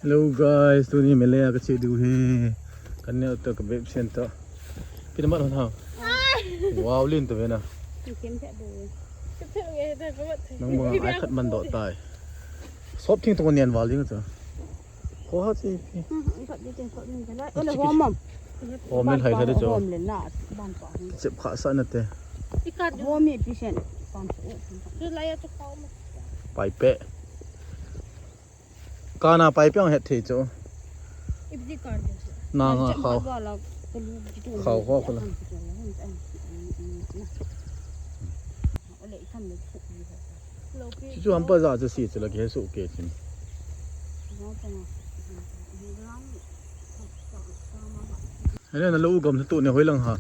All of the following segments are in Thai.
Hello guys, tu ni melei aku cik du he. Kan ni auto ke web center. Kita mat hon ha. Wow lin tu na. Nang mga ai khat man do tai. Sop thing tu nian wal ling tu. Ho ha chi pi. Ho men hai thai de jo. Chep kha sa na te. Pai pe. Kana pai pe het the jo. Na nga khao. Khao kho kho la. Chú ăn bao giờ就洗了给手给进。哎，那老公是多年回冷哈。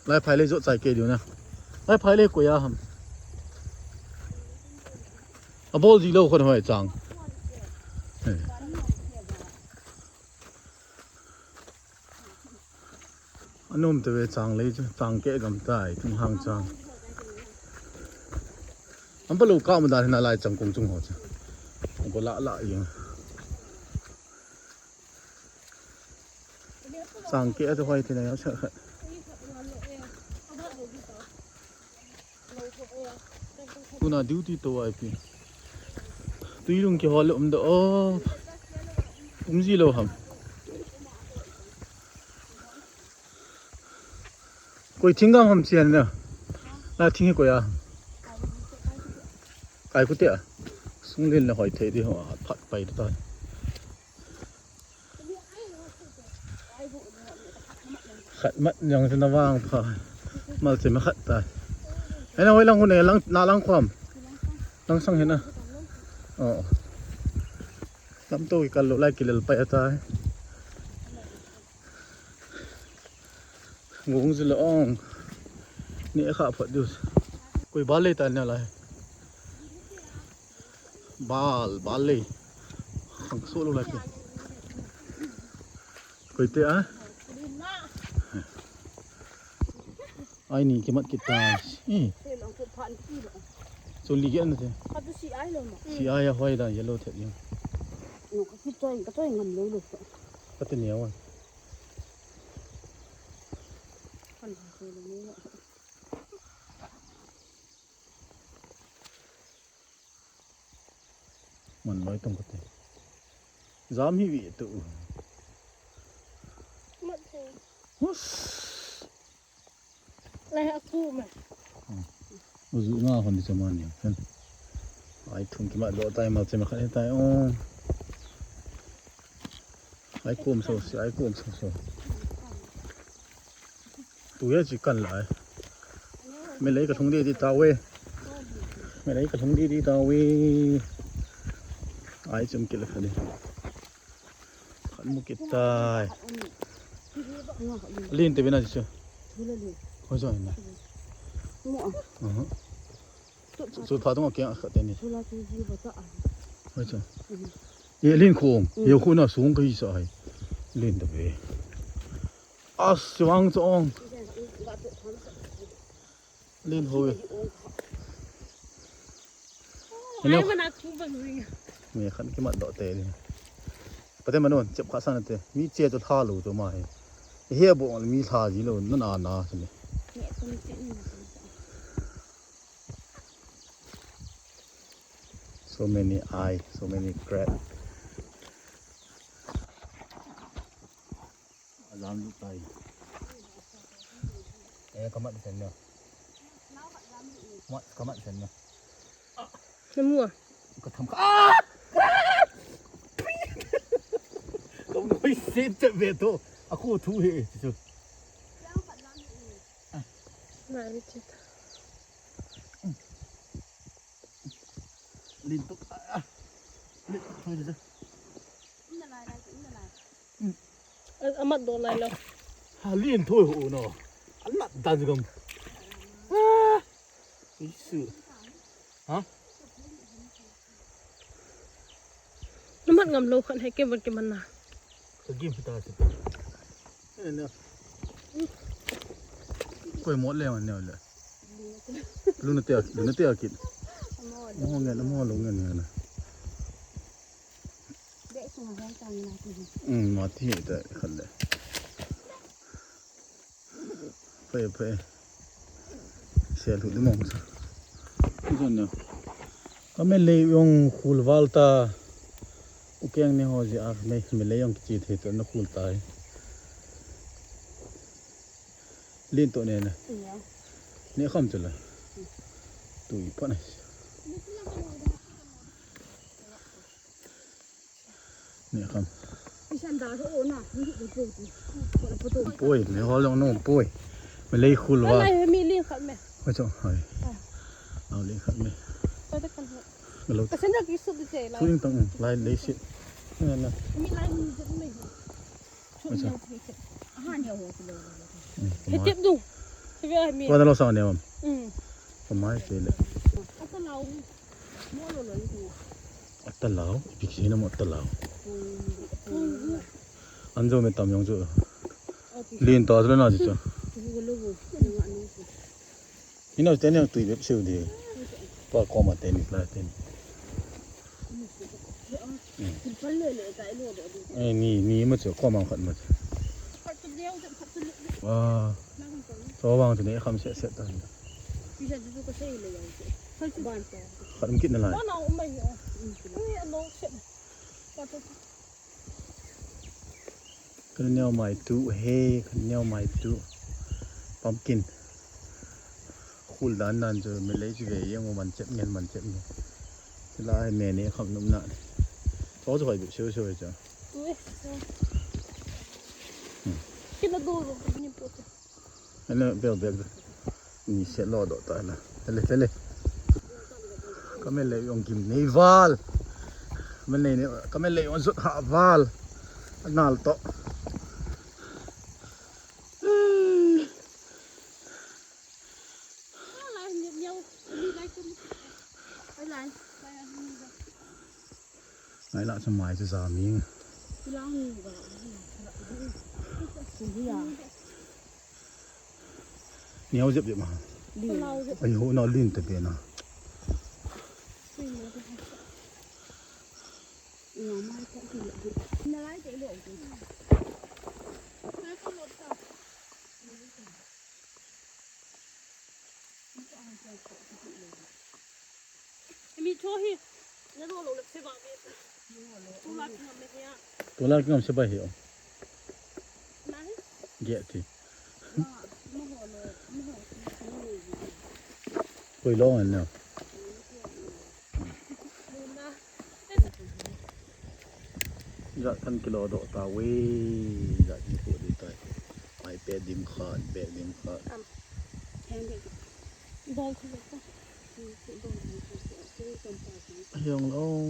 来拍嘞就再给掉呢。来拍嘞贵啊哈。啊，包子肉可能会脏。哎。อันนู้นตัวจางเลยจ้ะจางแก่กำไตทุ่งหางจางอันเป็นลูกก้าวมันได้ที่น่าไล่จังกงจุงหัวจ้ะผมก็ละเองจางแก่จะไว้ที่ไหนเอาเชื่อกูน่าดิวที่ตัวไอ้พี่ตุยลุงเกี่ยวกับเด้อจีโลหำकोई थिंगा हम चियन ना ना थिंगे कोया काय कुते सुंगलिन ना होय थे दि हो फट पाइ ता खत मतยังจะว่างพามาสิมาขัดตายไอ้น่ะไว้ลังคนไหนลังนาลังความลังสังเห็นนะอ๋อลำตัวกันลุไล่กินเลยไปตายงงสิละอ่องนี่ข้าพอดูกุยบาเล่ตันเนี่ยอะไรบาเล่ขังสู้ลูกอะไรกันกุยเตะไอ้นี่กิมัดกิตาสุลีกันนะเจ้สีไอ้ห้อยได้เยลโล่เทียบยังก็จะเหนียวอ่ะมันไว้ตรงกันเลยจามหิวิตัววุ้สอะไรอะคูมั้ยอุจุง่าคนที่จะมาเนี่ยเห็นไอ้ทุ่งที่มาโดดตายมาจะมาขัดให้ตายอ๋อไอ้กูมโซ่ไอ้กูมโซ่ตัวใหญ่จิกันหลายไม่เลยกระทงดีที่ตาเวไม่เลยกระทงดีที่ตาเวไอ้จมกินเลยค่ะดิขันมุกิตายลีนเตวินาจิเชเขาจะเห็นไหมสุดท้ายต้องเอาเกี่ยงขัดเต็มนี่เขาจะเยลีนโค้งเยอะคนน่ะสูงก็ยิ่งใหญ่ลีนเตวิสว่างจ้องลีนหัวเนี่ยมีขันกี่มัดดอกเตะเลยประเทศมันโน่นเจ็บขาสั้นเตะมีเจี๊ยจะท่าหลูตัวมาเฮียบอกมีท่าจีโลนั่นนาใช่ไหม so many eye so many crab อาจารย์ดูไปกำมัดเส้นเนี่ยมัดกำมัดเส้นเนี่ยน้ำมัวก็ทำข้าก็ไม่เสียจะเวทอ่ะคู่ทูเฮจิ๋วมาลิจิตลินตุ๊กลินเฮ้ยเดี๋ยวอามัดโดนอะไรแล้วลินถ้วยหูเนาะอันนั้นดันจังอีสุฮะน้ำมันงำโลขันให้เก็บวันเก็บมันนะจะกินพิตาสิเนี่ยกล้วยมดแล้วเนี่ยเลยลูกน่ะเตี้ยกินมอเงี้ยมอลงเงี้ยนะ มาที่แต่ขันเลยไปเสียถุดมองซะที่ส่วนเนี่ยก็ไม่เลยยงคูลวัลตาอุกยังเนี่ยหัวจีไม่เลยยงจีเทตัวนักคูลตายเล่นตัวเนี่ยนะเนี่ยข้ามจุดละตุยปะเนี่ยเนี่ยข้ามป่วยเนี่ยเขาลงโน่นป่วยไม่เลยคูลว่ามีเลี้ยงขัดไหมไม่ใช่เอาเลยขัดไหมเราแต่ฉันอยากกินสุดเจ๋เลยช่วยตั้งลายเลยสินั่นนะมีลายมือจะไม่ช่วยยังอาหารเดียวหัวกิโลเห็ดเจ็บดูใช่ไหมมีว่าแต่เราสั่งเนี่ยมั้งผมไม่เสียเลยอัตลาวมั่วเลยดูอัตลาวพิกซี่น้ำอัตลาวอันโจไม่ตามยองโจเลียนต่อแล้วน่าจะจ้ะนี่น่าจะเนี่ยตุยแบบเสียวดีปากคอมาเต้นอีกแล้วเต้นนี่มันจะข้อมังขัดมันว้าตัววางตัวนี้คำเสียตันขัดมันกินอะไรขันเหนียวใหม่ตู้เฮ้ขันเหนียวใหม่ตู้ปั๊มกินคูลด้านนั้นจะไม่เลยจะเวียงมันเจ็บเงินเวลาให้แม่เนี่ยขับน้ำหนักเขาจะคอยแบบช่วยจ้ะกินแล้วดูนี่ปวดอันนี้เบลนี่เสียรอดตายละเลยก็ไม่เลยองกิมนี่วาลมันเนี่ยก็ไม่เลยองสุดหาวาลน่าโตไงล่ะสมัยจะสามีเหนียวเจ็บมาไอ้หัวนอนลิ้นตะเกียนะมีโชว์ฮิแล้วดูหลุดเสียบ้างตัวแรกก็ไม่ใช่ใบเหี่ยวเยอะทีคุยร้องอันเนาะยอด1,000 กิโลดอกตาเว้ยยอดที่ปวดดีตายไม่เป็ดดิมขาดแบกดิมขาดยังลง